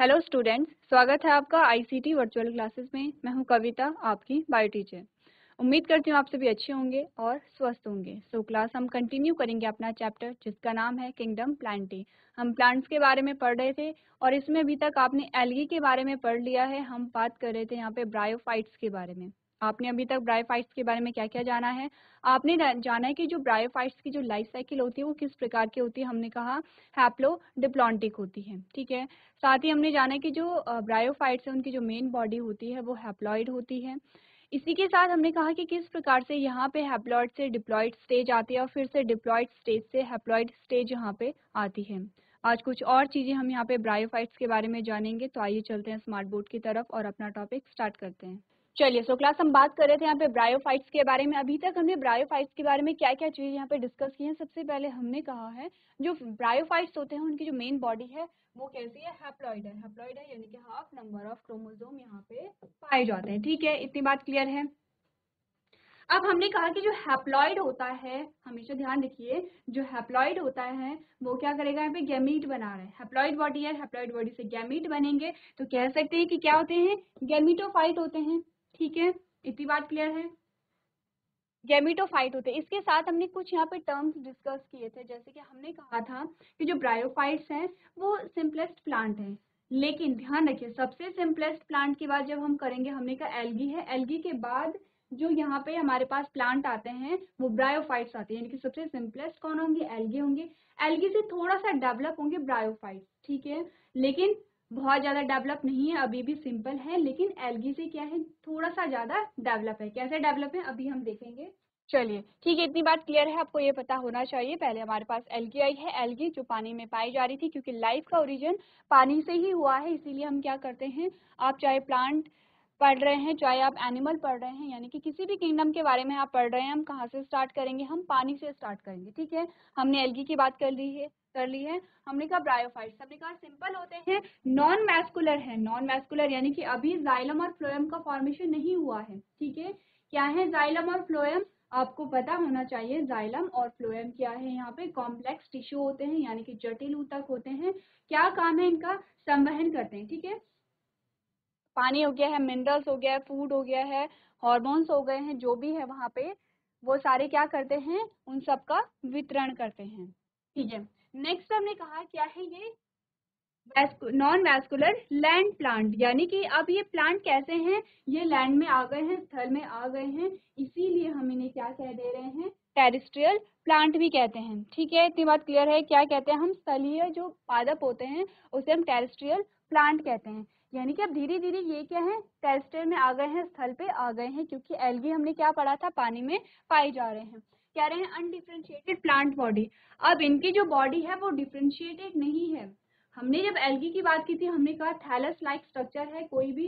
Hello students, स्वागत है आपका आईसीटी वर्चुअल क्लासेस में। मैं हूं कविता, आपकी बायो टीचर। उम्मीद करती हूं आप सभी अच्छे होंगे और स्वस्थ होंगे। क्लास हम कंटिन्यू करेंगे अपना चैप्टर जिसका नाम है किंगडम प्लांटी। हम प्लांट्स के बारे में पढ़ रहे थे और इसमें अभी तक आपने एल्गी के बारे में पढ़ लिया है। हम बात कर रहे थे यहाँ पे ब्रायोफाइट्स के बारे में। आपने अभी तक ब्रायोफाइट्स के बारे में क्या क्या जाना है? आपने जाना है कि जो ब्रायोफाइट्स की जो लाइफ साइकिल होती है वो किस प्रकार की होती है। हमने कहा हैप्लोडिप्लॉन्टिक होती है, ठीक है। साथ ही हमने जाना कि जो ब्रायोफाइट्स है उनकी जो मेन बॉडी होती है वो हैप्लॉइड होती है। इसी के साथ हमने कहा कि किस प्रकार से यहाँ पे हैप्लॉइड से डिप्लॉइड स्टेज आती है और फिर से डिप्लॉइड स्टेज से हैप्लॉइड स्टेज यहाँ पे आती है। आज कुछ और चीजें हम यहाँ पे ब्रायोफाइट्स के बारे में जानेंगे। तो आइए चलते हैं स्मार्ट बोर्ड की तरफ और अपना टॉपिक स्टार्ट करते हैं। चलिए, क्लास हम बात कर रहे थे यहाँ पे ब्रायोफाइट्स के बारे में। अभी तक हमने ब्रायोफाइट्स के बारे में क्या क्या चीजें यहाँ पे डिस्कस की हैं। सबसे पहले हमने कहा है जो ब्रायोफाइट्स होते हैं उनकी जो मेन बॉडी है वो कैसी है? हैप्लॉइड है। हैप्लॉइड है यानी कि हाफ नंबर ऑफ क्रोमोसोम यहाँ पे पाए जाते हैं, ठीक है। इतनी बात क्लियर है। अब हमने कहा कि जो हैप्लॉइड होता है, हमेशा ध्यान रखिए, जो हैप्लॉइड होता है वो क्या करेगा? यहाँ पे गैमीट बना रहा है। हैप्लॉइड बॉडी है, हैप्लॉइड बॉडी से गैमीट बनेंगे तो कह सकते हैं कि क्या होते हैं? गैमीटोफाइट होते हैं, ठीक है। इतनी बात क्लियर है। गैमीटोफाइट होते हैं। इसके साथ हमने कुछ यहाँ पे टर्म्स डिस्कस किए थे, जैसे कि हमने कहा था कि जो ब्रायोफाइट्स हैं वो सिंपलेस्ट प्लांट हैं। लेकिन ध्यान रखिए, सबसे सिंपलेस्ट प्लांट की बात जब हम करेंगे, हमने कहा एल्गी है। एल्गी के बाद जो यहाँ पे हमारे पास प्लांट आते हैं वो ब्रायोफाइट्स आते हैं, यानी कि सबसे सिंपलेस्ट कौन होंगे? एल्गी होंगे। एल्गी से थोड़ा सा डेवलप होंगे ब्रायोफाइट्स, ठीक है। लेकिन बहुत ज्यादा डेवलप नहीं है, अभी भी सिंपल है। लेकिन एल्गी से क्या है? थोड़ा सा ज्यादा डेवलप है। कैसे डेवलप है अभी हम देखेंगे। चलिए, ठीक है, इतनी बात क्लियर है, आपको ये पता होना चाहिए। पहले हमारे पास एल्गी आई है। एल्गी जो पानी में पाई जा रही थी, क्योंकि लाइफ का ओरिजिन पानी से ही हुआ है, इसीलिए हम क्या करते हैं, आप चाहे प्लांट पढ़ रहे हैं चाहे आप एनिमल पढ़ रहे हैं, यानी कि किसी भी किंगडम के बारे में आप पढ़ रहे हैं, हम कहाँ से स्टार्ट करेंगे? हम पानी से स्टार्ट करेंगे, ठीक है। हमने एल्गी की बात कर ली है। हमने कहा ब्रायोफाइट्स, हमने कहा सिंपल होते हैं, नॉन मैस्कुलर है। नॉन मैस्कुलर यानी कि अभी जाइलम और फ्लोएम का फॉर्मेशन नहीं हुआ है, ठीक है। क्या है जाइलम और फ्लोएम? आपको पता होना चाहिए। जाइलम और फ्लोएम क्या है? यहाँ पे कॉम्प्लेक्स टिश्यू होते हैं, यानी कि जटिल ऊतक होते हैं। क्या काम है इनका? संवहन करते हैं, ठीक है। पानी हो गया है, मिनरल्स हो गया है, फूड हो गया है, हॉर्मोन्स हो गए हैं, जो भी है वहां पे वो सारे क्या करते हैं? उन सब का वितरण करते हैं, ठीक है। नेक्स्ट हमने कहा क्या है ये? नॉन वैस्कुलर लैंड प्लांट, यानी कि अब ये प्लांट कैसे हैं? ये लैंड में आ गए हैं, स्थल में आ गए हैं, इसीलिए हम इन्हें क्या कह दे रहे हैं? टेरेस्ट्रियल प्लांट भी कहते हैं, ठीक है। इतनी बात क्लियर है। क्या कहते हैं हम? स्थलीय जो पादप होते हैं उसे हम टेरेस्ट्रियल प्लांट कहते हैं। यानी कि अब धीरे धीरे ये क्या है? टेरेस्ट्रियल में आ गए हैं, स्थल पे आ गए हैं, क्योंकि एल्गी हमने क्या पढ़ा था? पानी में पाए जा रहे हैं। कह रहे हैं अनडिफरेंशिएटेड प्लांट बॉडी। अब इनकी जो बॉडी है वो डिफरेंशिएटेड नहीं है। हमने जब एल्गी की बात की थी, हमने कहा थैलस लाइक स्ट्रक्चर है। कोई भी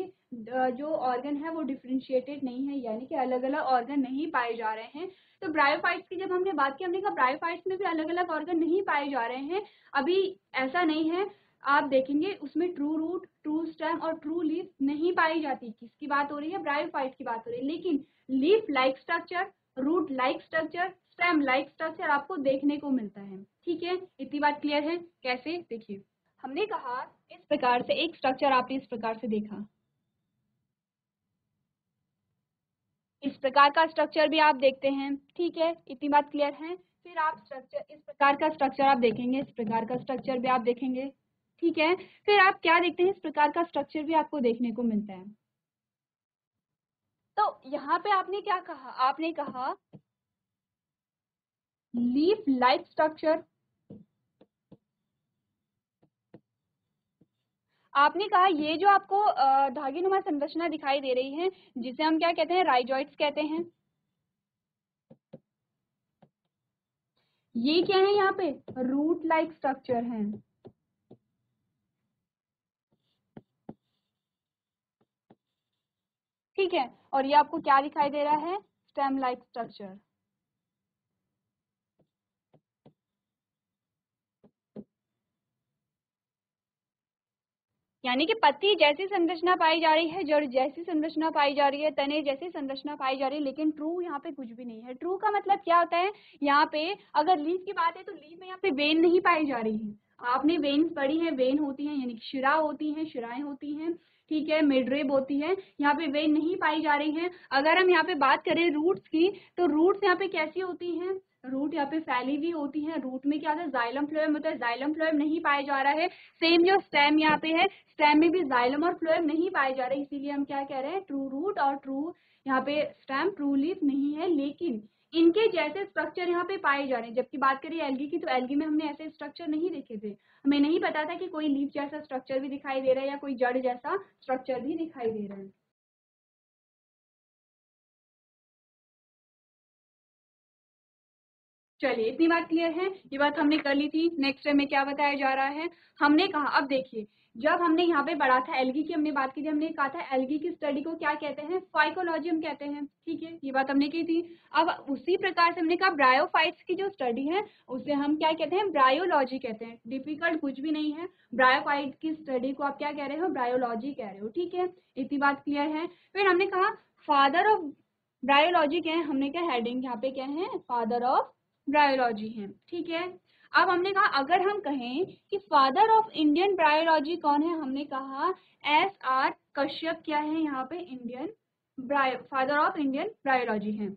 जो ऑर्गन है वो डिफरेंशिएटेड नहीं है, यानी कि अलग अलग ऑर्गन नहीं पाए जा रहे हैं। तो ब्रायोफाइट्स की जब हमने बात की, हमने कहा ब्रायोफाइट्स में भी अलग अलग ऑर्गन नहीं पाए जा रहे हैं। अभी ऐसा नहीं है, आप देखेंगे उसमें ट्रू रूट, ट्रू स्टेम और ट्रू लीफ नहीं पाई जाती। किसकी बात हो रही है? ब्रायोफाइट्स की बात हो रही है। लेकिन leaf like structure, root like structure, stem like structure आपको देखने को मिलता है, ठीक है। इतनी बात क्लियर है। कैसे? देखिए, हमने कहा इस प्रकार से एक स्ट्रक्चर आपने इस प्रकार से देखा, इस प्रकार का स्ट्रक्चर भी आप देखते हैं, ठीक है। इतनी बात क्लियर है। फिर आप स्ट्रक्चर, इस प्रकार का स्ट्रक्चर आप देखेंगे, इस प्रकार का स्ट्रक्चर भी आप देखेंगे, ठीक है। फिर आप क्या देखते हैं? इस प्रकार का स्ट्रक्चर भी आपको देखने को मिलता है। तो यहाँ पे आपने क्या कहा? आपने कहा लीफ लाइक स्ट्रक्चर। आपने कहा ये जो आपको धागेनुमा संरचना दिखाई दे रही है, जिसे हम क्या कहते हैं? राइजॉइड्स कहते हैं। ये क्या है? यहाँ पे रूट लाइक स्ट्रक्चर है, ठीक है। और ये आपको क्या दिखाई दे रहा है? Stem like structure. यानी कि पत्ती जैसी संरचना पाई जा रही है, जड़ जैसी संरचना पाई जा रही है, तने जैसी संरचना पाई जा रही है, लेकिन ट्रू यहाँ पे कुछ भी नहीं है। ट्रू का मतलब क्या होता है? यहाँ पे अगर लीफ की बात है तो लीफ में यहाँ पे वेन नहीं पाई जा रही है। आपने वेन्स पढ़ी है, वेन होती हैं यानी शिरा होती हैं, शिराएं होती हैं, ठीक है, मिडरेब होती है, यहाँ पे वेन नहीं पाई जा रही है। अगर हम यहाँ पे बात करें रूट्स की, तो रूट्स यहाँ पे कैसी होती हैं, रूट यहाँ पे फैली हुई होती है। रूट में क्या होता है, जाइलम फ्लोएम होता है, जाइलम फ्लोएम नहीं पाया जा रहा है। सेम जो स्टेम यहाँ पे है, स्टेम में भी जाइलम और फ्लोएम नहीं पाए जा रहे, इसीलिए हम क्या कह रहे हैं, ट्रू रूट और ट्रू यहाँ पे स्टेम, ट्रू लीफ नहीं है, लेकिन इनके जैसे स्ट्रक्चर यहाँ पे पाए जा रहे हैं। जबकि बात करिए एल्गी की, तो एल्गी में हमने ऐसे स्ट्रक्चर नहीं देखे थे, हमें नहीं पता था कि कोई लीफ जैसा स्ट्रक्चर भी दिखाई दे रहा है या कोई जड़ जैसा स्ट्रक्चर भी दिखाई दे रहा है। चलिए इतनी बात क्लियर है, ये बात हमने कर ली थी। नेक्स्ट में क्या बताया जा रहा है, हमने कहा, अब देखिए जब हमने यहाँ पे पढ़ा था एल्गी की, हमने बात की थी, हमने कहा था एल्गी की स्टडी को क्या कहते हैं, फाइकोलॉजी हम कहते हैं, ठीक है, ये बात हमने की थी। अब उसी प्रकार से हमने कहा ब्रायोफाइट्स की जो स्टडी है उसे हम क्या कहते हैं, ब्रायोलॉजी कहते हैं। डिफिकल्ट कुछ भी नहीं है, ब्रायोफाइट की स्टडी को आप क्या कह रहे हो, ब्रायोलॉजी कह रहे हो, ठीक है, इतनी बात क्लियर है। फिर हमने कहा फादर ऑफ ब्रायोलॉजी क्या है, हमने क्या हेडिंग यहाँ पे क्या है, फादर ऑफ ब्रायोलॉजी है, ठीक है। अब हमने कहा अगर हम कहें कि फादर ऑफ इंडियन ब्रायोलॉजी कौन है, हमने कहा SR कश्यप क्या है यहाँ पे, Indian father of Indian bryology है,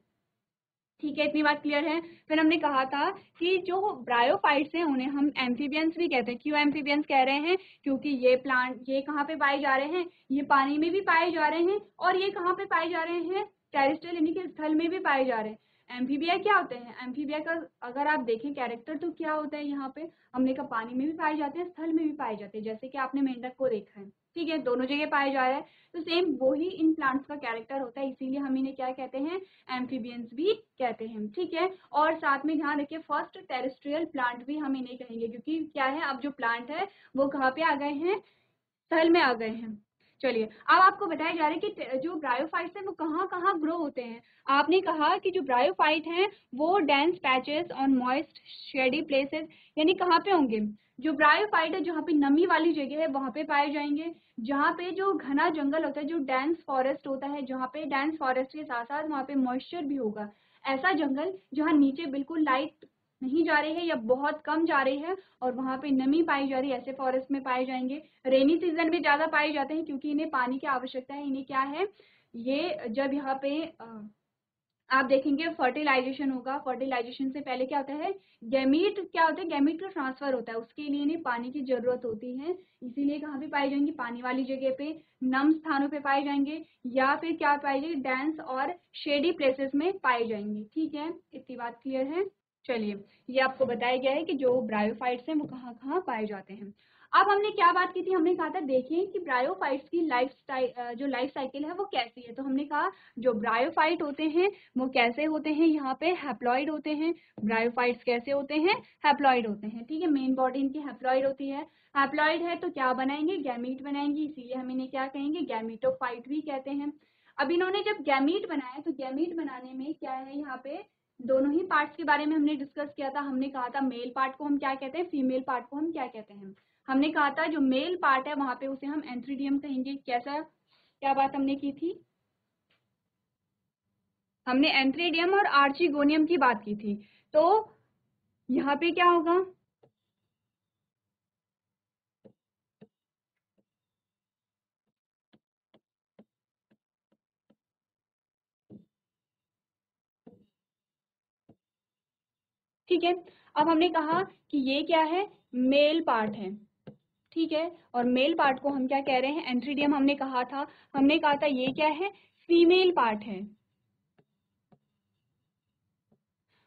ठीक है, इतनी बात क्लियर है। फिर हमने कहा था कि जो ब्रायोफाइट्स हैं उन्हें हम एम्फीबियंस भी कहते हैं। क्यों एम्फीबियंस कह रहे हैं, क्योंकि ये प्लांट ये कहाँ पे पाए जा रहे हैं, ये पानी में भी पाए जा रहे हैं, और ये कहाँ पे पाए जा रहे हैं, टेरेस्ट्रियल यानी कि स्थल में भी पाए जा रहे हैं। एम्फीबिया क्या होते हैं, एम्फीबिया का अगर आप देखें कैरेक्टर तो क्या होता है, यहाँ पे हमने कहा पानी में भी पाए जाते हैं, स्थल में भी पाए जाते हैं, जैसे कि आपने मेंढक को देखा है, ठीक है, दोनों जगह पाए जा रहा है, तो सेम वही इन प्लांट्स का कैरेक्टर होता है, इसीलिए हम इन्हें क्या कहते हैं, एम्फीबियंस भी कहते हैं, ठीक है। और साथ में ध्यान रखिए फर्स्ट टेरेस्ट्रियल प्लांट भी हम इन्हें कहेंगे, क्योंकि क्या है, अब जो प्लांट है वो कहाँ पे आ गए हैं, स्थल में आ गए हैं। चलिए अब आपको बताया जा रहा है कि जो ब्रायोफाइट्स हैं वो कहाँ कहाँ ग्रो होते हैं। आपने कहा कि जो ब्रायोफाइट हैं वो dense patches on moist shady places, यानी कहाँ पे होंगे, जो ब्रायोफाइट है जहाँ पे नमी वाली जगह है वहाँ पे पाए जाएंगे, जहाँ पे जो घना जंगल होता है, जो डेंस फॉरेस्ट होता है, जहाँ पे डेंस फॉरेस्ट के साथ साथ वहाँ पे मॉइस्चर भी होगा, ऐसा जंगल जहाँ नीचे बिल्कुल लाइट नहीं जा रही है या बहुत कम जा रही है और वहाँ पे नमी पाई जा रही है, ऐसे फॉरेस्ट में पाए जाएंगे। रेनी सीजन में ज्यादा पाए जाते हैं क्योंकि इन्हें पानी की आवश्यकता है। इन्हें क्या है, ये जब यहाँ पे आप देखेंगे फर्टिलाइजेशन होगा, फर्टिलाइजेशन से पहले क्या होता है, गैमीट क्या होता है, गैमीट का ट्रांसफर होता है, उसके लिए इन्हें पानी की जरूरत होती है, इसीलिए कहाँ पे पाई जाएंगी, पानी वाली जगह पे, नम स्थानों पे पाए जाएंगे, या फिर क्या पाई जाएगी, डेंस और शेडी प्लेसेस में पाई जाएंगी, ठीक है, इतनी बात क्लियर है। चलिए ये आपको बताया गया है कि जो ब्रायोफाइट्स हैं वो कहाँ कहाँ पाए जाते हैं। अब हमने क्या बात की थी, हमने कहा था देखिए कि ब्रायोफाइट्स की लाइफ स्टाइल जो लाइफ साइकिल है वो कैसी है। तो हमने कहा जो ब्रायोफाइट होते हैं वो कैसे होते हैं, यहाँ पे हैप्लॉइड होते हैं। ब्रायोफाइट्स कैसे होते हैं, हैप्लॉइड होते हैं, ठीक है, मेन बॉडी इनकी हैप्लॉइड होती है। हैप्लॉइड है तो क्या बनाएंगे, गैमीट बनाएंगे, इसीलिए हम इन्हें क्या कहेंगे, गैमीटोफाइट भी कहते हैं। अब इन्होंने जब गैमीट बनाया तो गैमीट बनाने में क्या है, यहाँ पे दोनों ही पार्ट्स के बारे में हमने डिस्कस किया था। हमने कहा था मेल पार्ट को हम क्या कहते हैं, फीमेल पार्ट को हम क्या कहते हैं। हमने कहा था जो मेल पार्ट है वहां पे उसे हम एंथ्रीडियम कहेंगे। कैसा, क्या बात हमने की थी, हमने एंथ्रीडियम और आर्चिगोनियम की बात की थी। तो यहाँ पे क्या होगा, ठीक है। अब हमने कहा कि ये क्या है, मेल पार्ट है, ठीक है, और मेल पार्ट को हम क्या कह रहे हैं, एंथ्रीडियम हमने कहा था। हमने कहा था ये क्या है, फीमेल पार्ट है,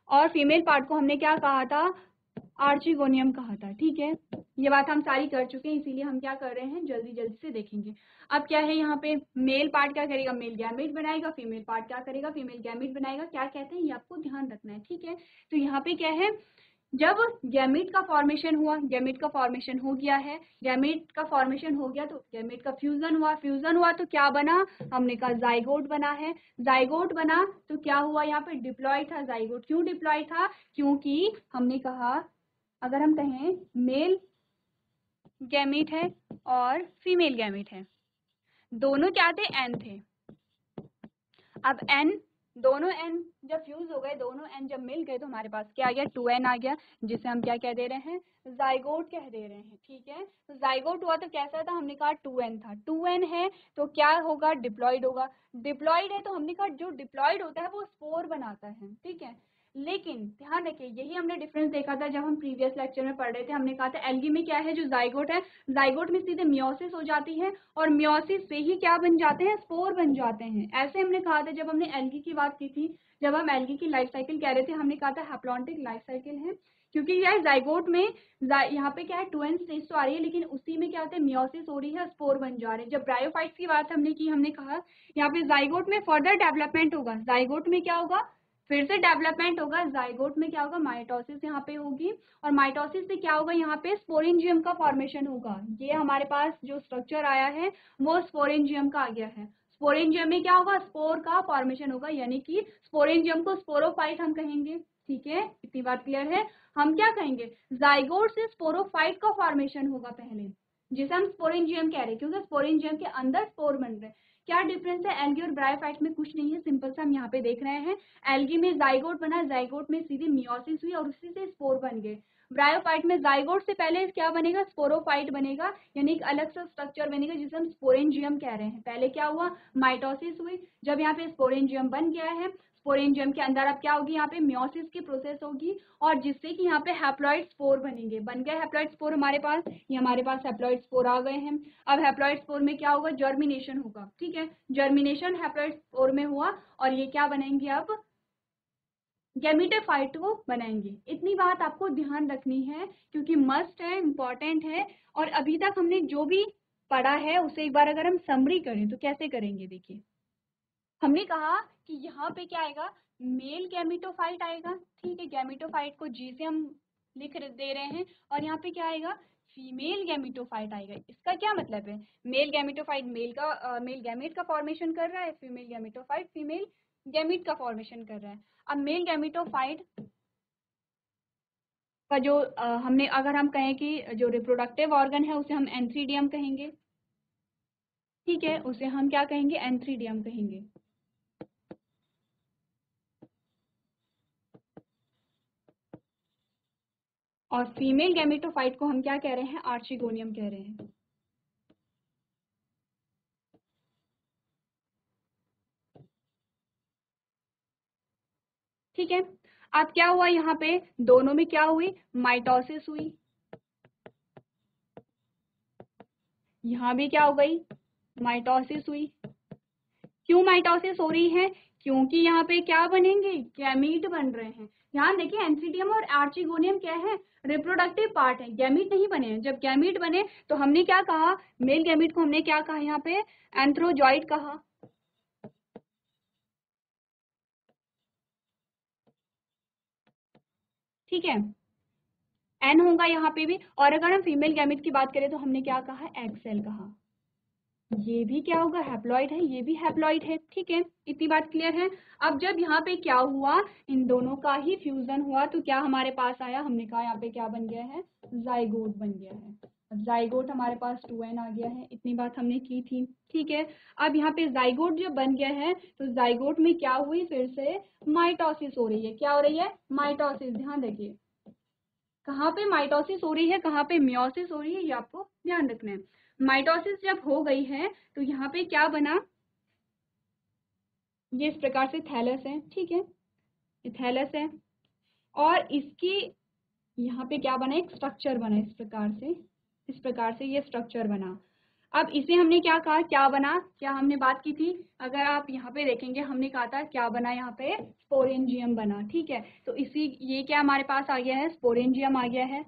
और फीमेल पार्ट को हमने क्या कहा था, आर्चिगोनियम कहा था, ठीक है। ये बात हम सारी कर चुके हैं, इसीलिए हम क्या कर रहे हैं, जल्दी जल्दी से देखेंगे। अब क्या है, यहाँ पे मेल पार्ट क्या करेगा, मेल गैमेट बनाएगा, फीमेल पार्ट क्या करेगा, फीमेल गैमेट बनाएगा। क्या कहते हैं ये आपको ध्यान रखना है, ठीक है। तो यहाँ पे क्या है, जब गैमेट का फॉर्मेशन हुआ, गैमेट का फॉर्मेशन हो गया है, गैमेट का फॉर्मेशन हो गया तो गैमेट का फ्यूजन हुआ, फ्यूजन हुआ तो क्या बना, हमने कहा जाइगोट बना है। जाइगोट बना तो क्या हुआ, यहाँ पे डिप्लॉयड था जाइगोट। क्यों डिप्लॉयड था, क्योंकि हमने कहा अगर हम कहें मेल गैमेट है और फीमेल गैमेट है, दोनों क्या थे, एन थे। अब एन दोनों एन जब फ्यूज हो गए, दोनों एन जब मिल गए तो हमारे पास क्या आ गया, 2n आ गया, जिसे हम क्या कह दे रहे हैं, जाइगोट कह दे रहे हैं। ठीक है, तो जाइगोट हुआ तो कैसा था, हमने कहा 2n था, 2n है तो क्या होगा, डिप्लॉइड होगा। डिप्लॉइड है तो हमने कहा जो डिप्लॉइड होता है वो स्पोर बनाता है। ठीक है, लेकिन ध्यान रखिए यही हमने डिफरेंस देखा था जब हम प्रीवियस लेक्चर में पढ़ रहे थे। हमने कहा था एल्गी में क्या है, जो जाइगोट है, जाइगोट में सीधे मियोसिस हो जाती है और मियोसिस से ही क्या बन जाते हैं, स्पोर बन जाते हैं। ऐसे हमने कहा था जब हमने एल्गी की बात की थी, जब हम एल्गी की लाइफ साइकिल कह रहे थे, हमने कहा था हैप्लॉन्टिक लाइफ साइकिल है, क्योंकि यार जाइगोट में यहाँ पे क्या है, 2n स्टेज तो आ रही है, लेकिन उसी में क्या होता है, मियोसिस हो रही है, स्पोर बन जा रहे हैं। जब ब्रायोफाइट्स की बात हमने की, हमने कहा यहाँ पे जाइगोट में फर्दर डेवलपमेंट होगा, जाइगोट में क्या होगा, फिर से डेवलपमेंट होगा, जाइगोट में क्या होगा, माइटोसिस यहाँ पे होगी, और माइटोसिस से क्या होगा, यहाँ पे स्पोरेंजियम का फॉर्मेशन होगा। ये हमारे पास जो स्ट्रक्चर आया है वो स्पोरेंजियम का आ गया है। स्पोरेंजियम में क्या होगा, स्पोर का फॉर्मेशन होगा, यानी कि स्पोरेंजियम को स्पोरोफाइट हम कहेंगे। ठीक है, इतनी बात क्लियर है। हम क्या कहेंगे, जाइगोट से स्पोरोफाइट का फॉर्मेशन होगा पहले, जिसे हम स्पोरेंजियम कह रहे हैं, क्योंकि स्पोरेंजियम के अंदर स्पोर बन रहे हैं। क्या डिफरेंस है एल्गी और ब्रायोफाइट में, कुछ नहीं है, सिंपल सा हम यहाँ पे देख रहे हैं। एल्गी में जाइगोट बना, जाइगोट में सीधी मियोसिस हुई और उसी से स्पोर बन गए। ब्रायोफाइट में जाइगोट से पहले क्या बनेगा, स्पोरोफाइट बनेगा, यानी एक अलग सा स्ट्रक्चर बनेगा जिसे हम स्पोरेंजियम कह रहे हैं। पहले क्या हुआ, माइटोसिस हुई, जब यहाँ पे स्पोरेंजियम बन गया है, स्पोरेंजियम के अंदर अब क्या होगी, यहाँ पे मियोसिस की प्रोसेस होगी, और जिससे कि यहाँ पे हैप्लॉइड स्पोर बनेंगे। बन गए हैप्लॉइड स्पोर हमारे पास, ये हमारे पास हैप्लॉइड स्पोर आ गए हैं। अब हैप्लॉइड स्पोर में क्या होगा, जर्मिनेशन होगा। ठीक है, जर्मिनेशन हैप्लॉइड स्पोर में हुआ और ये क्या बनेंगे, अब गैमीटोफाइट को बनाएंगे। इतनी बात आपको ध्यान रखनी है क्योंकि मस्ट है, इंपॉर्टेंट है। और अभी तक हमने जो भी पढ़ा है उसे एक बार अगर हम समरी करें तो कैसे करेंगे, देखिए हमने कहा कि यहाँ पे क्या आएगा, मेल गैमीटोफाइट आएगा। ठीक है, गैमीटोफाइट को जी से हम लिख दे रहे हैं, और यहाँ पे क्या आएगा, फीमेल गैमीटोफाइट आएगा। इसका क्या मतलब है, मेल गैमीटोफाइट मेल गैमीट का फॉर्मेशन कर रहा है, फीमेल गैमीटोफाइट फीमेल गैमीट का फॉर्मेशन कर रहा है। अब मेल गैमीटोफाइट का जो हमने अगर हम कहें कि जो रिप्रोडक्टिव ऑर्गन है उसे हम एंथ्रीडियम कहेंगे। ठीक है, उसे हम क्या कहेंगे, एंथ्रीडियम कहेंगे। और फीमेल गैमेटोफाइट को हम क्या कह रहे हैं, आर्चिगोनियम कह रहे हैं। ठीक है, अब क्या हुआ, यहाँ पे दोनों में क्या हुई, माइटोसिस हुई, यहाँ भी क्या हो गई, माइटोसिस हुई। क्यों माइटोसिस हो रही है, क्योंकि यहाँ पे क्या बनेंगे, गैमीट बन रहे हैं। ध्यान देखिए, एंथ्रीडियम और आर्चिगोनियम क्या है, रिप्रोडक्टिव पार्ट है, गैमीट नहीं बने हैं। जब गैमीट बने तो हमने क्या कहा, मेल गैमीट को हमने क्या कहा, यहाँ पे एंथ्रोजॉइड कहा। ठीक है, एन होगा यहाँ पे भी। और अगर हम फीमेल गैमेट की बात करें तो हमने क्या कहा, एक्सेल कहा। ये भी क्या होगा, हैप्लॉइड है, ये भी हैप्लॉइड है। ठीक है, इतनी बात क्लियर है। अब जब यहाँ पे क्या हुआ, इन दोनों का ही फ्यूजन हुआ तो क्या हमारे पास आया, हमने कहा यहाँ पे क्या बन गया है, जाइगोट बन गया है। जाइगोट हमारे पास 2n आ गया है, इतनी बात हमने की थी। ठीक है, अब यहाँ पे जाइगोट जब बन गया है तो जाइगोट में क्या हुई, फिर से माइटोसिस हो रही है। क्या हो रही है, माइटोसिस। ध्यान रखिए कहाँ पे माइटोसिस हो रही है, कहाँ पे मियोसिस हो रही है, ये आपको ध्यान रखना है। माइटोसिस जब हो गई है तो यहाँ पे क्या बना, ये इस प्रकार से थैलस है। ठीक है, ये थैलस है, और इसकी यहाँ पे क्या बना, एक स्ट्रक्चर बना, इस प्रकार से ये स्ट्रक्चर बना। अब इसे हमने क्या कहा, क्या बना, क्या हमने बात की थी, अगर आप यहाँ पे देखेंगे हमने कहा था क्या बना, यहाँ पे स्पोरेंजियम बना। ठीक है, तो इसी ये क्या हमारे पास आ गया है, स्पोरेंजियम आ गया है,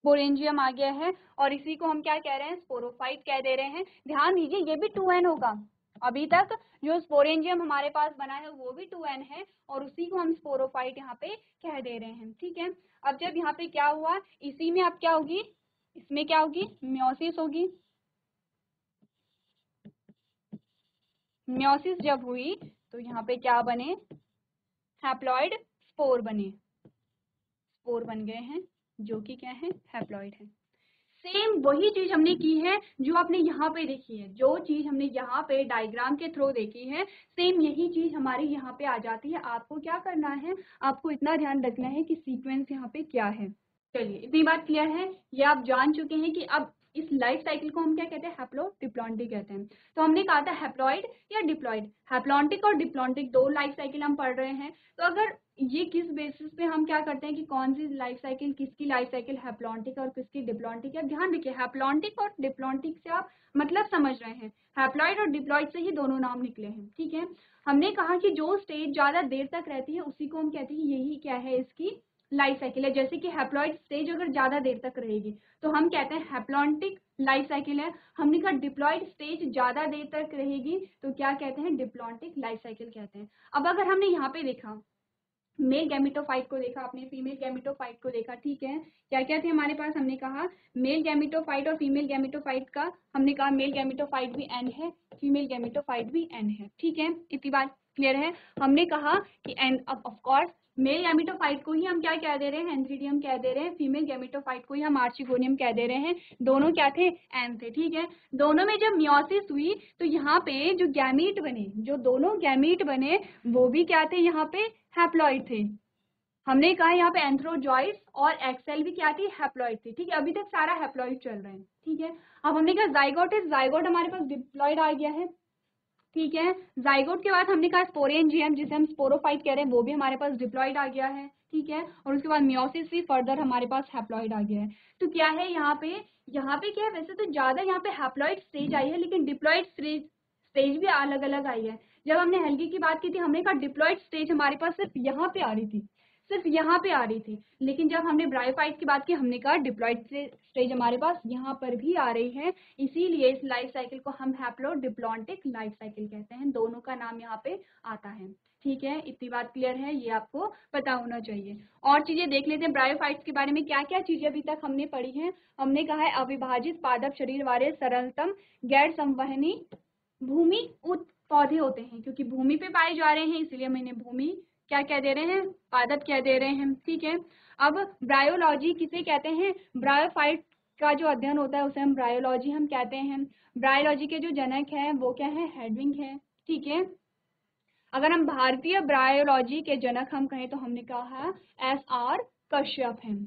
स्पोरेंजियम आ गया है, और इसी को हम क्या कह रहे हैं, स्पोरोफाइट कह दे रहे हैं। ध्यान दीजिए ये भी 2n होगा, अभी तक जो स्पोरेंजियम हमारे पास बना है वो भी 2n है, और उसी को हम स्पोरोफाइट यहाँ पे कह दे रहे हैं। ठीक है, अब जब यहाँ पे क्या हुआ, इसी में अब क्या होगी, इसमें क्या होगी, मियोसिस होगी। मियोसिस जब हुई तो यहाँ पे क्या बने, हैप्लॉइड स्पोर बने, स्पोर बन गए हैं जो कि क्या है, हैप्लॉइड है। सेम वही चीज हमने की है जो आपने यहाँ पे देखी है, जो चीज हमने यहाँ पे डायग्राम के थ्रू देखी है, सेम यही चीज हमारी यहाँ पे आ जाती है। आपको क्या करना है, आपको इतना ध्यान रखना है कि सीक्वेंस यहाँ पे क्या है। चलिए इतनी बात क्लियर है, ये आप जान चुके हैं कि अब इस लाइफ साइकिल को हम क्या कहते हैं, हैप्लोडिप्लॉन्टिक कहते हैं। तो हमने कहा था हैप्लॉइड या डिप्लॉइड, हैप्लॉन्टिक और डिप्लॉन्टिक दो लाइफ साइकिल हम पढ़ रहे हैं। तो अगर ये किस बेसिस पे हम क्या करते हैं कि कौन सी लाइफ साइकिल, किसकी लाइफ साइकिल हैप्लॉन्टिक और किसकी डिप्लॉन्टिक है, ध्यान रखिए हैप्लॉन्टिक और डिप्लॉन्टिक से आप मतलब समझ रहे हैं, हैप्लॉइड और डिप्लॉइड से ही दोनों नाम निकले हैं, ठीक है। हमने कहा कि जो स्टेज ज्यादा देर तक रहती है उसी को हम कहते हैं, यही क्या है इसकी लाइफ साइकिल है। जैसे कि हैप्लॉइड स्टेज अगर ज्यादा देर तक रहेगी तो हम कहते हैं हैप्लॉन्टिक लाइफ साइकिल है। हमने कहा डिप्लॉइड स्टेज ज्यादा देर तक रहेगी तो क्या कहते हैं, डिप्लॉन्टिक लाइफ साइकिल कहते हैं। अब अगर हमने यहाँ पे देखा, मेल गैमेटोफाइट को देखा आपने, फीमेल गैमेटोफाइट को देखा, ठीक है। क्या क्या थे हमारे पास, हमने कहा मेल गैमेटोफाइट और फीमेल गैमेटोफाइट का, हमने कहा मेल गैमेटोफाइट भी एन है, फीमेल गैमेटोफाइट भी एन है, ठीक है। इतनी बात क्लियर है। हमने कहा कि एन, अब ऑफ कोर्स मेल गैमेटोफाइट को ही हम क्या कह दे रहे हैं, एंथ्रीडियम कह दे रहे हैं, फीमेल गैमेटोफाइट को ही हम आर्चिगोनियम कह दे रहे हैं। दोनों क्या थे, एन थे, ठीक है। दोनों में जब मियोसिस हुई तो यहाँ पे जो गैमीट बने, जो दोनों गैमीट बने वो भी क्या थे, यहाँ पे हैप्लॉइड थे। हमने कहा यहाँ पे एंथ्रोजॉइस और एक्सेल भी क्या थी, हैप्लॉइड थी, ठीक है। अभी तक सारा हैप्लॉइड चल रहा है, ठीक है। अब हमने कहा जाइगोट है, जाइगोट हमारे पास डिप्लॉइड आ गया है, ठीक है। जाइगोट के बाद हमने कहा स्पोरेंजियम, जिसे हम स्पोरोफाइट कह रहे हैं, वो भी हमारे पास डिप्लॉइड आ गया है, ठीक है। और उसके बाद मियोसिस भी फर्दर हमारे पास हैप्लॉइड आ गया है। तो क्या है यहाँ पे, क्या है, वैसे तो ज्यादा यहाँ पे हैप्लॉइड स्टेज आई है, लेकिन डिप्लॉइड स्टेज भी अलग अलग आई है। जब हमने हेल्गी की बात की थी हमने कहा डिप्लॉइड स्टेज हमारे पास सिर्फ यहाँ पे आ रही थी, सिर्फ यहाँ पे आ रही थी। लेकिन जब हमने ब्रायोफाइट की बात की हमने कहा डिप्लॉइड स्टेज हमारे पास यहाँ पर भी आ रही है। इसीलिए इस लाइफ साइकिल को हम हैप्लोडिप्लॉन्टिक लाइफ साइकिल कहते हैं। दोनों का नाम यहाँ पे आता है, ठीक है। इतनी बात क्लियर है, ये आपको पता होना चाहिए। और चीजें देख लेते हैं ब्रायोफाइट्स के बारे में, क्या क्या चीजें अभी तक हमने पढ़ी हैं। हमने कहा है अविभाजित पादप शरीर वाले सरलतम गैर संवहनी भूमि पौधे होते हैं, क्योंकि भूमि पे पाए जा रहे हैं इसलिए मैंने भूमि क्या कह दे रहे हैं, पादप कह दे रहे हैं, ठीक है। अब ब्रायोलॉजी किसे कहते हैं, ब्रायोफाइट का जो अध्ययन होता है उसे हम ब्रायोलॉजी हम कहते हैं। ब्रायोलॉजी के जो जनक है वो क्या है, हेडविग है, ठीक है। अगर हम भारतीय ब्रायोलॉजी के जनक हम कहें तो हमने कहा SR कश्यप हैं।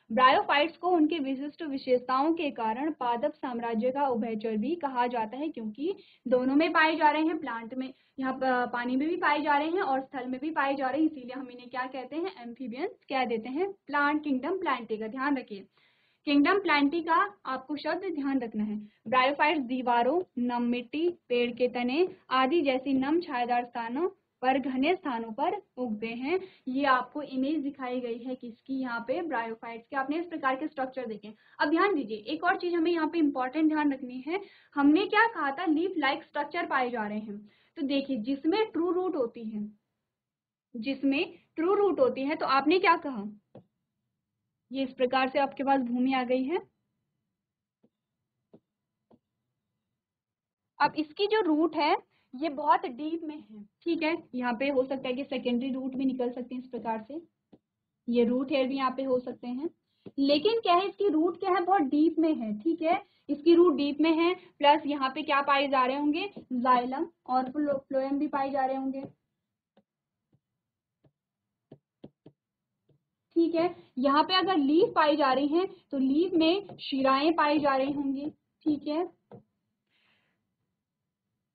ब्रायोफाइट्स को उनके विशिष्ट विशेषताओं के कारण पादप साम्राज्य का उभयचर भी कहा जाता है, क्योंकि दोनों में पाए जा रहे हैं, प्लांट में, यहाँ पानी में भी पाए जा रहे हैं और स्थल में भी पाए जा रहे हैं, इसीलिए हम इन्हें क्या कहते हैं, एम्फीबियंस कह देते हैं। प्लांट किंगडम प्लांटी का ध्यान रखिए, किंगडम प्लांटी का आपको शब्द ध्यान रखना है। ब्रायोफाइट्स दीवारों, नम मिट्टी, पेड़ के तने आदि जैसी नम छायादार स्थानों पर, घने स्थानों पर उगते हैं। ये आपको इमेज दिखाई गई है किसकी, यहाँ पे ब्रायोफाइट्स के। आपने इस प्रकार के स्ट्रक्चर देखे। अब ध्यान दीजिए, एक और चीज हमें यहाँ पे इंपॉर्टेंट ध्यान रखनी है। हमने क्या कहा था, लीफ लाइक स्ट्रक्चर पाए जा रहे हैं। तो देखिए जिसमें ट्रू रूट होती है, जिसमें ट्रू रूट होती है, तो आपने क्या कहा, ये इस प्रकार से आपके पास भूमि आ गई है। अब इसकी जो रूट है ये बहुत डीप में है, ठीक है। यहाँ पे हो सकता है कि सेकेंडरी रूट भी निकल सकते हैं इस प्रकार से, ये रूट हेयर भी यहाँ पे हो सकते हैं। लेकिन क्या है, इसकी रूट क्या है, बहुत डीप में है, ठीक है। इसकी रूट डीप में है, प्लस यहाँ पे क्या पाए जा रहे होंगे, जाइलम और फ्लोएम भी पाए जा रहे होंगे, ठीक है। यहाँ पे अगर लीफ पाई जा रही है तो लीफ में शिराएं पाई जा रही होंगी, ठीक है।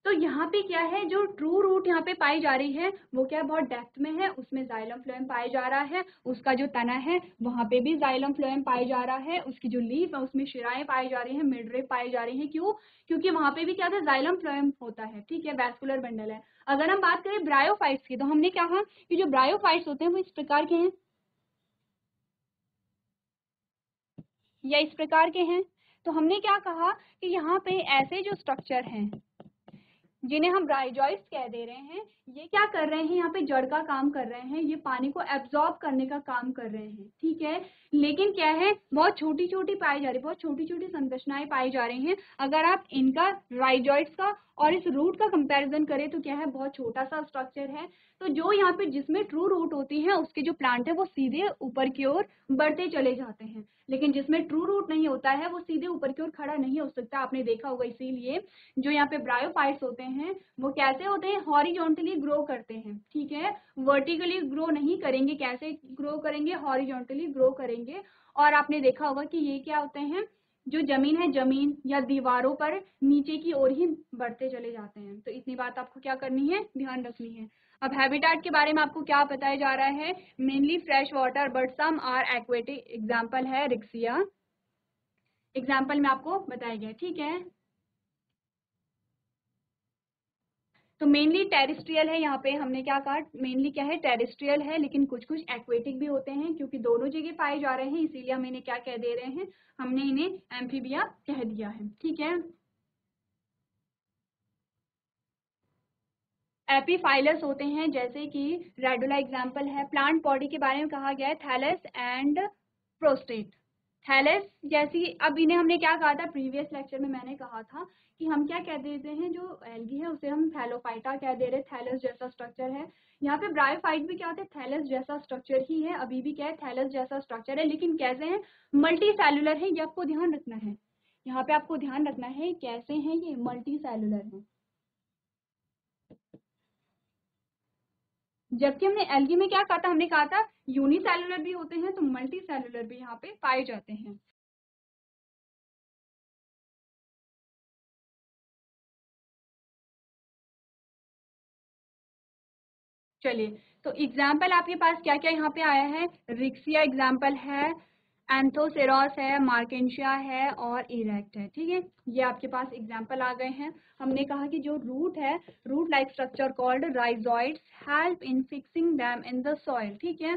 तो यहाँ पे क्या है, जो ट्रू रूट यहाँ पे पाई जा रही है वो क्या बहुत डेप्थ में है, उसमें जाइलम फ्लोएम पाया जा रहा है। उसका जो तना है वहां पे भी जाइलम फ्लोएम पाया जा रहा है। उसकी जो लीफ है उसमें शिराएं पाई जा रही हैं, मिडरिप पाई जा रही हैं। क्यों, क्योंकि वहां पे भी क्या था, जाइलम फ्लोएम होता है, ठीक है, वैस्कुलर बंडल है। अगर हम बात करें ब्रायोफाइट्स की तो हमने कहा कि जो ब्रायोफाइट्स होते हैं वो इस प्रकार के हैं या इस प्रकार के हैं। तो हमने क्या कहा कि यहाँ पे ऐसे जो स्ट्रक्चर हैं जिन्हें हम ब्रायोजॉइट्स कह दे रहे हैं, ये क्या कर रहे हैं, यहाँ पे जड़ का काम कर रहे हैं, ये पानी को एब्जॉर्ब करने का काम कर रहे हैं, ठीक है। लेकिन क्या है, बहुत छोटी छोटी पाई जा रही है, बहुत छोटी छोटी संरचनाएं पाई जा रही हैं। अगर आप इनका राइजॉइड्स का और इस रूट का कंपैरिजन करें तो क्या है, बहुत छोटा सा स्ट्रक्चर है। तो जो यहाँ पे जिसमें ट्रू रूट होती है उसके जो प्लांट है वो सीधे ऊपर की ओर बढ़ते चले जाते हैं, लेकिन जिसमें ट्रू रूट नहीं होता है वो सीधे ऊपर की ओर खड़ा नहीं हो सकता, आपने देखा होगा। इसीलिए जो यहाँ पे ब्रायोफाइट्स होते हैं वो कैसे होते हैं, हॉरिजॉन्टली ग्रो करते हैं, ठीक है, वर्टिकली ग्रो नहीं करेंगे। कैसे ग्रो करेंगे, हॉरिजॉन्टली ग्रो करेंगे। और आपने देखा होगा कि ये क्या होते हैं, जो जमीन है, जमीन या दीवारों पर नीचे की ओर ही बढ़ते चले जाते हैं। तो इतनी बात आपको क्या करनी है, ध्यान रखनी है। अब हैबिटेट के बारे में आपको क्या बताया जा रहा है, mainly fresh water but some are aquatic, example है रिक्सिया, एग्जाम्पल में आपको बताया गया, ठीक है। तो मेनली टेरेस्ट्रियल है, यहाँ पे हमने क्या कहा, मेनली क्या है, टेरेस्ट्रियल है, लेकिन कुछ कुछ एक्वेटिक भी होते हैं, क्योंकि दोनों जगह पाए जा रहे हैं इसीलिए हम इन्हें क्या कह दे रहे हैं, हमने इन्हें एम्फीबिया कह दिया है, ठीक है। एपीफाइलस होते हैं, जैसे कि रेडुला एग्जाम्पल है। प्लांट बॉडी के बारे में कहा गया है थैलस एंड प्रोस्टेट। थैलस जैसी, अब इन्हें हमने क्या कहा था प्रीवियस लेक्चर में, मैंने कहा था कि हम क्या कह देते हैं, जो एल्गी है उसे हम थैलोफाइटा कह दे रहे, थैलस जैसा स्ट्रक्चर है। यहाँ पे ब्रायोफाइट भी क्या होते हैं, थैलस जैसा स्ट्रक्चर ही है, अभी भी क्या है, थैलस जैसा स्ट्रक्चर है, लेकिन कैसे है, मल्टी सेलुलर है, ये आपको ध्यान रखना है। यहाँ पे आपको ध्यान रखना है कैसे हैं ये, मल्टी सेलुलर है। जबकि हमने एल्गी में क्या कहा था, हमने कहा था यूनिसेलुलर भी होते हैं, तो मल्टी सेलुलर भी यहाँ पे पाए जाते हैं। चलिए, तो एग्जाम्पल आपके पास क्या क्या यहाँ पे आया है, रिक्सिया एग्जाम्पल है, एंथोसेरॉस है, मार्केंशिया है और इरेक्ट है, ठीक है। ये आपके पास एग्जाम्पल आ गए हैं। हमने कहा कि जो रूट है, root like structure called rhizoids help in fixing them in the soil, ठीक है।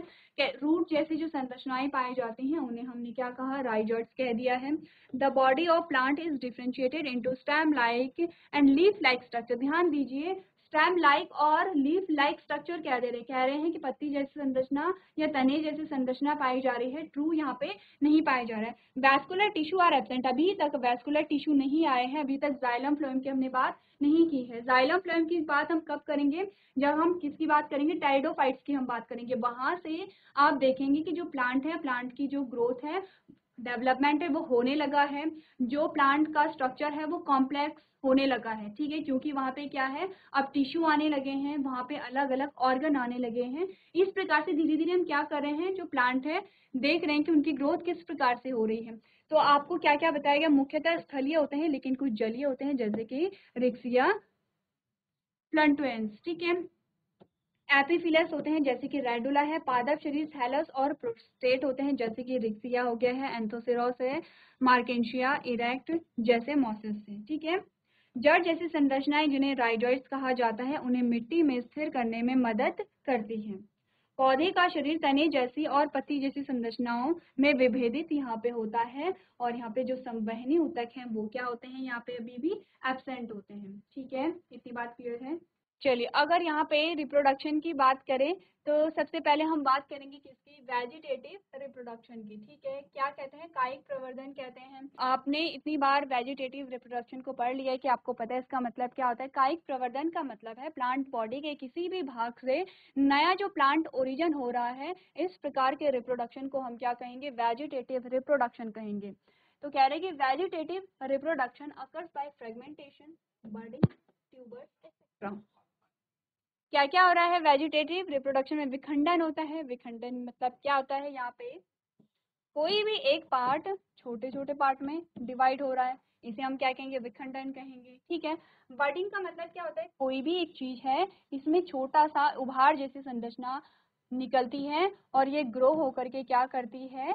रूट जैसी जो संरचनाएं पाई जाती हैं उन्हें हमने क्या कहा, राइजॉइड्स कह दिया है। The body of plant is differentiated into stem like and leaf like structure. ध्यान दीजिए, स्टेम लाइक और लीफ लाइक स्ट्रक्चर कह रहे हैं कि पत्ती जैसी संरचना या तने जैसी संरचना पाई जा रही है, ट्रू यहाँ पे नहीं पाया जा रहा है। वैस्कुलर टिश्यू आर एब्सेंट, अभी तक वैस्कुलर टिश्यू नहीं आए हैं, अभी तक जाइलम फ्लोएम की हमने बात नहीं की है। जाइलम फ्लोएम की बात हम कब करेंगे, जब हम किसकी बात करेंगे, टेरिडोफाइट्स की हम बात करेंगे। वहां से आप देखेंगे कि जो प्लांट है, प्लांट की जो ग्रोथ है, डेवलपमेंट है वो होने लगा है, जो प्लांट का स्ट्रक्चर है वो कॉम्प्लेक्स होने लगा है, ठीक है, क्योंकि वहां पे क्या है, अब टिश्यू आने लगे हैं, वहां पे अलग अलग ऑर्गन आने लगे हैं। इस प्रकार से धीरे धीरे हम क्या कर रहे हैं, जो प्लांट है देख रहे हैं कि उनकी ग्रोथ किस प्रकार से हो रही है। तो आपको क्या क्या बताया गया, मुख्यतः स्थलीय होते हैं लेकिन कुछ जलीय होते हैं, जैसे कि रिक्सिया प्लंटुएंस, ठीक है। एपीफिलस होते हैं जैसे कि रेडुला है, पादप शरीर थैलस और प्रोस्टेट होते हैं जैसे कि रिक्सिया हो गया है, एंथोसेरोस है, मार्केंशिया, इरेक्ट जैसे मॉसिस है, ठीक है। जड़ जैसी संरचनाएं जिन्हें राइजॉइड्स कहा जाता है उन्हें मिट्टी में स्थिर करने में मदद करती हैं। पौधे का शरीर तने जैसी और पत्ती जैसी संरचनाओं में विभेदित यहाँ पे होता है, और यहाँ पे जो संवहनी ऊतक हैं वो क्या होते हैं, यहाँ पे अभी भी एब्सेंट होते हैं, ठीक है। इतनी बात क्लियर है। चलिए, अगर यहाँ पे रिप्रोडक्शन की बात करें तो सबसे पहले हम बात करेंगे किसकी, वेजिटेटिव रिप्रोडक्शन की, ठीक है। क्या कहते हैं, कायिक प्रवर्धन कहते हैं। आपने इतनी बार वेजिटेटिव रिप्रोडक्शन को पढ़ लिया है कि आपको पता है इसका मतलब क्या होता है। कायिक प्रवर्धन का मतलब है प्लांट बॉडी के किसी भी भाग से नया जो प्लांट ओरिजिन हो रहा है, इस प्रकार के रिप्रोडक्शन को हम क्या कहेंगे, वेजिटेटिव रिप्रोडक्शन कहेंगे। तो कह रहे हैं कि vegetative reproduction occurs by fragmentation, budding, tubers etcetera. क्या क्या हो रहा है वेजिटेटिव रिप्रोडक्शन में, विखंडन होता है। विखंडन मतलब क्या होता है, यहाँ पे कोई भी एक पार्ट छोटे छोटे पार्ट में डिवाइड हो रहा है, इसे हम क्या कहेंगे, विखंडन कहेंगे, ठीक है। बडिंग का मतलब क्या होता है, कोई भी एक चीज है इसमें छोटा सा उभार जैसी संरचना निकलती है और ये ग्रो होकर के क्या करती है,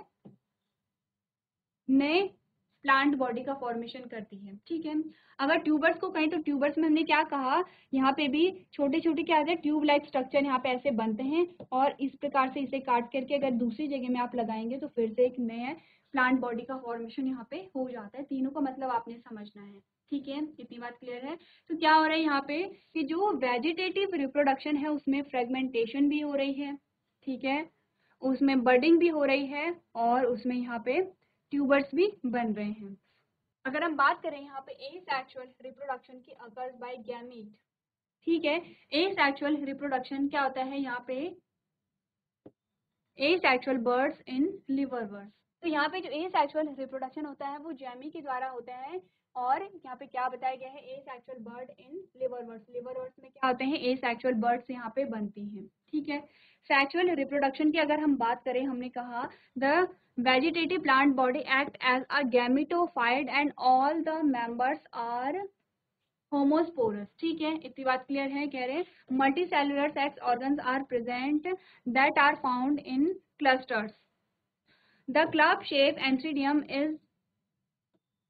नए प्लांट बॉडी का फॉर्मेशन करती है, ठीक है। अगर ट्यूबर्स को कहें तो ट्यूबर्स में हमने क्या कहा, यहाँ पे भी छोटे छोटे क्या होते हैं, ट्यूब लाइक स्ट्रक्चर यहाँ पे ऐसे बनते हैं, और इस प्रकार से इसे काट करके अगर दूसरी जगह में आप लगाएंगे तो फिर से एक नया प्लांट बॉडी का फॉर्मेशन यहाँ पे हो जाता है। तीनों का मतलब आपने समझना है, ठीक है। इतनी बात क्लियर है। तो क्या हो रहा है यहाँ पे कि जो वेजिटेटिव रिप्रोडक्शन है उसमें फ्रेगमेंटेशन भी हो रही है, ठीक है। उसमें बडिंग भी हो रही है और उसमें यहाँ पे ट्यूबर्स भी बन रहे हैं। अगर हम बात करें यहाँ पे एसेक्सुअल रिप्रोडक्शन की अकर्स बाय गैमीट, ठीक है। एसेक्सुअल रिप्रोडक्शन क्या होता है यहाँ पे, एसेक्सुअल बर्ड्स इन लिवरवर्स। तो यहाँ पे जो एसेक्सुअल रिप्रोडक्शन होता है वो जैमी के द्वारा होता है, और यहाँ पे क्या बताया गया है, एसेक्सुअल बर्ड इन लिवरवर्स। लिवरवर्स में क्या होते हैं, एसेक्सुअल बर्ड्स यहाँ पे बनती हैं, ठीक है। सेक्सुअल रिप्रोडक्शन की अगर हम बात करें, हमने कहा the vegetative plant body act as a gametophyte and all the members are homosporous, ठीक है। इतनी बात क्लियर है। कह रहे हैं multicellular sex organs are present that are found in clusters. The club shape antheridium is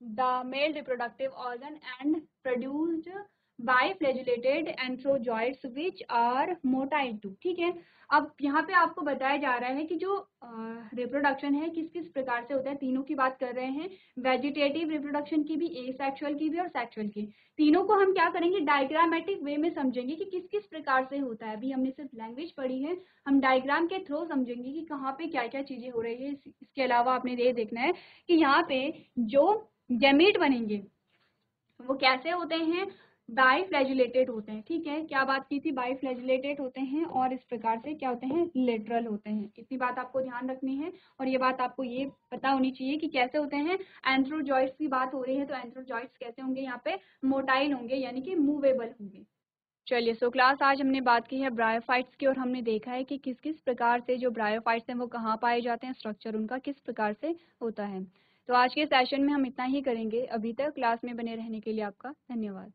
the male reproductive organ and produced by flagellated anthrozoids which are motile too, ठीक है। अब यहाँ पे आपको बताया जा रहा है कि जो रिप्रोडक्शन है किस किस प्रकार से होता है, तीनों की बात कर रहे हैं, वेजिटेटिव रिप्रोडक्शन की भी, एसेक्सुअल की भी और सेक्सुअल की। तीनों को हम क्या करेंगे, डायग्रामेटिक वे में समझेंगे कि किस किस प्रकार से होता है। अभी हमने सिर्फ लैंग्वेज पढ़ी है, हम डायग्राम के थ्रू समझेंगे कि कहाँ पे क्या क्या चीजें हो रही है। इसके अलावा आपने ये देखना है कि यहाँ पे जो गैमीट बनेंगे वो कैसे होते हैं, बाइफ्लैजिलेटेड होते हैं, ठीक है। क्या बात की थी, बाइफ्लैजिलेटेड होते हैं और इस प्रकार से क्या होते हैं, लेटरल होते हैं। इतनी बात आपको ध्यान रखनी है, और ये बात आपको ये पता होनी चाहिए कि कैसे होते हैं। एंथ्रोजॉइड्स की बात हो रही है तो एंथ्रोजॉइड्स कैसे होंगे, यहाँ पे मोटाइल होंगे यानी कि मूवेबल होंगे। चलिए, सो क्लास आज हमने बात की है ब्रायोफाइट्स की, और हमने देखा है कि किस किस प्रकार से जो ब्रायोफाइट्स हैं वो कहाँ पाए जाते हैं, स्ट्रक्चर उनका किस प्रकार से होता है। तो आज के सेशन में हम इतना ही करेंगे। अभी तक क्लास में बने रहने के लिए आपका धन्यवाद।